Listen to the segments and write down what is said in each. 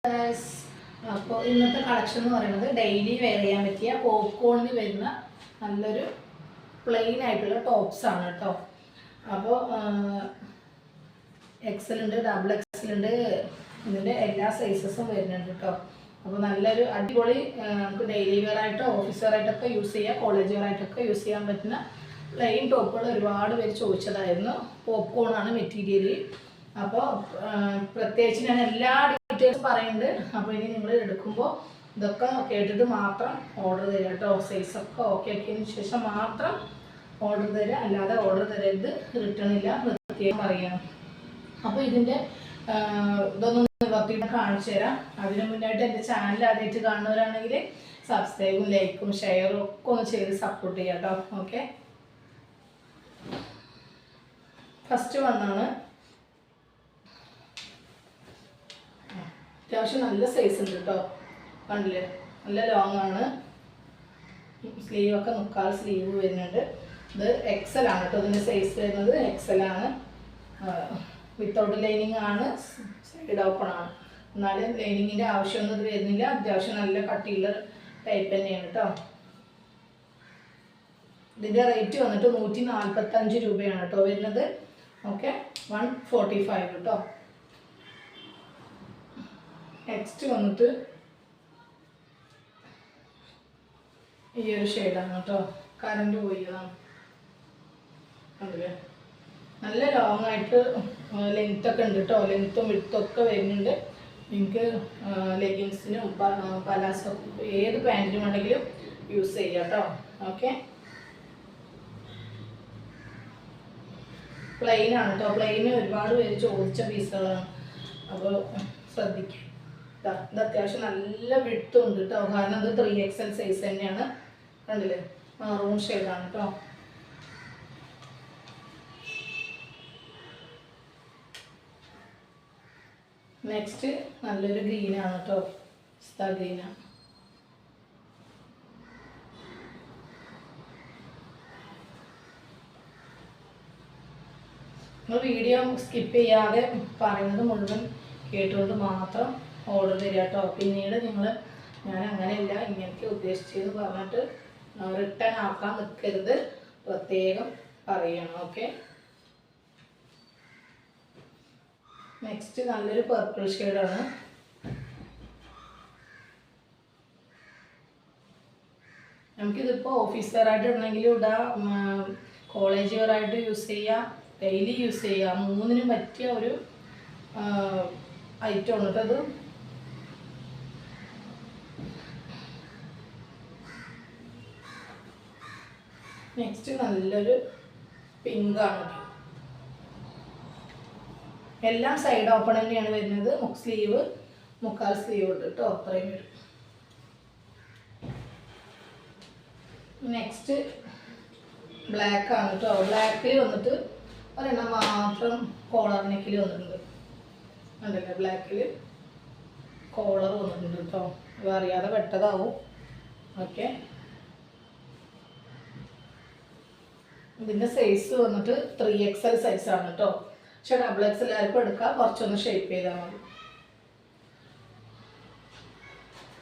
അപ്പോൾ ഇന്നത്തെ കളക്ഷൻ എന്ന് പറയുന്നത് ഡെയിലി വെയർ ചെയ്യാൻ പറ്റിയ പോപ്കോണിന് വരുന്ന നല്ലൊരു പ്ലെയിൻ ആയിട്ടുള്ള ടോപ്സ് ആണ് കേട്ടോ. അപ്പോൾ എക്സൽ ഉണ്ട്, ഡബിൾ എക്സൽ ഉണ്ട്, ഇതിൻ്റെ എല്ലാ സൈസസും വരുന്നുണ്ട് കേട്ടോ. അപ്പോൾ നല്ലൊരു അടിപൊളി നമുക്ക് ഡെയിലി വെയർ ആയിട്ടോ ഓഫീസ് വെയർ ആയിട്ടൊക്കെ യൂസ് ചെയ്യാം, കോളേജ് വെയർ ആയിട്ടൊക്കെ യൂസ് ചെയ്യാൻ പറ്റുന്ന പ്ലെയിൻ ടോപ്പുകൾ ഒരുപാട് പേര് ചോദിച്ചതായിരുന്നു. പോപ്കോണാണ് മെറ്റീരിയൽ. അപ്പോൾ പ്രത്യേകിച്ച് ഞാൻ എല്ലാ ഡീറ്റെയിൽസ് പറയുന്നുണ്ട്. അപ്പോൾ ഇനി നിങ്ങൾ എടുക്കുമ്പോൾ ഇതൊക്കെ കേട്ടിട്ട് മാത്രം ഓർഡർ തരിക കേട്ടോ. സൈസൊക്കെ ഓക്കെ ആക്കിയതിന് ശേഷം മാത്രം ഓർഡർ തരിക, അല്ലാതെ ഓർഡർ തരരുത്, റിട്ടേൺ ഇല്ല, പ്രത്യേകം പറയണം. അപ്പോൾ ഇതിൻ്റെ ഇതൊന്നും നിവർത്തിയിട്ട് കാണിച്ചു തരാം. അതിന് മുന്നായിട്ട് എൻ്റെ ചാനൽ ആദ്യമായിട്ട് കാണുന്നവരാണെങ്കിൽ സബ്സ്ക്രൈബും ലൈക്കും ഷെയറും ഒക്കെ ഒന്ന് ചെയ്ത് സപ്പോർട്ട് ചെയ്യാം കേട്ടോ. ഓക്കെ, ഫസ്റ്റ് വണ്ണാണ്. അത്യാവശ്യം നല്ല സൈസ് ഉണ്ട് കേട്ടോ. കണ്ടില്ലേ, നല്ല ലോങ് ആണ്. സ്ലീവൊക്കെ 3/4 സ്ലീവ് വരുന്നുണ്ട്. ഇത് എക്സൽ ആണ് കേട്ടോ. ഇതിൻ്റെ സൈസ് വരുന്നത് എക്സൽ ആണ്. വിത്തൗട്ട് ലൈനിങ് ആണ്, സൈഡ് ഓപ്പൺ ആണ്. എന്നാലും ലൈനിങ്ങിൻ്റെ ആവശ്യമൊന്നും ഇത് വരുന്നില്ല. അത്യാവശ്യം നല്ല കട്ടിയുള്ള ടൈപ്പ് തന്നെയാണ് കേട്ടോ. ഇതിൻ്റെ റേറ്റ് വന്നിട്ട് 145 രൂപയാണ് കേട്ടോ വരുന്നത്. ഓക്കെ, 145 കേട്ടോ. നെക്സ്റ്റ് വന്നിട്ട് ഈ ഒരു ഷെയ്ഡാണ് കേട്ടോ. കറണ്ട് പോയതാണ്, കണ്ടില്ലേ. നല്ല ലോങ് ആയിട്ട് ലെങ്ത്തൊക്കെ ഉണ്ട് കേട്ടോ. ലെങ്ത്തും വിഡ്ത്തും വരുന്നുണ്ട്. നിങ്ങൾക്ക് ലെഗിൻസിനും പലാസോ ഏത് പാൻറ്റിനും വേണമെങ്കിലും യൂസ് ചെയ്യാം കേട്ടോ. ഓക്കെ, പ്ലെയിൻ ആണ് കേട്ടോ. പ്ലെയിന് ഒരുപാട് പേര് ചോദിച്ച പീസുകളാണ്. അപ്പോൾ ശ്രദ്ധിക്കുക. ഇത് അത്യാവശ്യം നല്ല വിഡ്ത്തും ഉണ്ട് കേട്ടോ. കാരണം അത് 3XL സൈസ് തന്നെയാണ്. കണ്ടില്ലേ, മെറൂൺ ഷെയ്ഡാണ് കേട്ടോ. നെക്സ്റ്റ് നല്ലൊരു ഗ്രീനാണ് കേട്ടോ. പിസ്ത ഗ്രീനാണ്. നിങ്ങൾ വീഡിയോ സ്കിപ്പ് ചെയ്യാതെ പറയുന്നത് മുഴുവൻ കേട്ടുകൊണ്ട് മാത്രം ഓർഡർ തരിക കേട്ടോ. പിന്നീട് ഞാൻ അങ്ങനെയല്ല ഇങ്ങനത്തെ ഉദ്ദേശിച്ചതെന്ന് പറഞ്ഞിട്ട് റിട്ടേൺ ആക്കാൻ നിൽക്കരുത്, പ്രത്യേകം പറയണം. ഓക്കെ, നെക്സ്റ്റ് നല്ലൊരു പർപ്പിൾ ഷെയ്ഡാണ്. നമുക്കിതിപ്പോൾ ഓഫീസ് വെയർ ആയിട്ട് ഇടണമെങ്കിലും ഇടാം, കോളേജ് വെയർ ആയിട്ട് യൂസ് ചെയ്യാം, ഡെയിലി യൂസ് ചെയ്യാം. മൂന്നിനും പറ്റിയ ഒരു ഐറ്റം ആണ് കേട്ടോ. അത് നെക്സ്റ്റ് നല്ലൊരു പിങ്കാണ്. എല്ലാം സൈഡ് ഓപ്പൺ തന്നെയാണ് വരുന്നത്. സ്ലീവ് 3/4 സ്ലീവ് ഉണ്ട് കേട്ടോ. അത്രയും വരും. നെക്സ്റ്റ് ബ്ലാക്ക് ആണ് കേട്ടോ. ബ്ലാക്കിൽ വന്നിട്ട് ഒരെണ്ണം മാത്രം കോളർ നെക്കിൽ വന്നിട്ടുണ്ട്. ഉണ്ടല്ലേ, ബ്ലാക്കിൽ കോളർ വന്നിട്ടുണ്ട് കേട്ടോ. അത് അറിയാതെ വെട്ടതാവും. ഓക്കെ, ഇതിൻ്റെ സൈസ് വന്നിട്ട് 3XL സൈസാണ് കേട്ടോ. പക്ഷെ ഡബിൾ എക്സൽ ആർക്കും എടുക്കാം, കുറച്ചൊന്ന് ഷേപ്പ് ചെയ്താൽ മതി.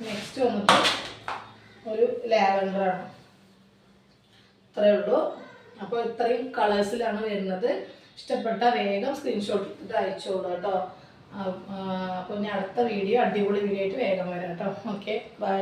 നെക്സ്റ്റ് വന്നിട്ട് ഒരു ലാവൻഡറാണ്. ഇത്രയേ ഉള്ളൂ. അപ്പോൾ ഇത്രയും കളേഴ്സിലാണ് വരുന്നത്. ഇഷ്ടപ്പെട്ട വേഗം സ്ക്രീൻഷോട്ട് എടുത്തിട്ട് അയച്ചോളൂ കേട്ടോ. അപ്പോൾ ഞാൻ അടുത്ത വീഡിയോ അടിപൊളി വീഡിയോ ആയിട്ട് വേഗം വരാം കേട്ടോ. Okay, by.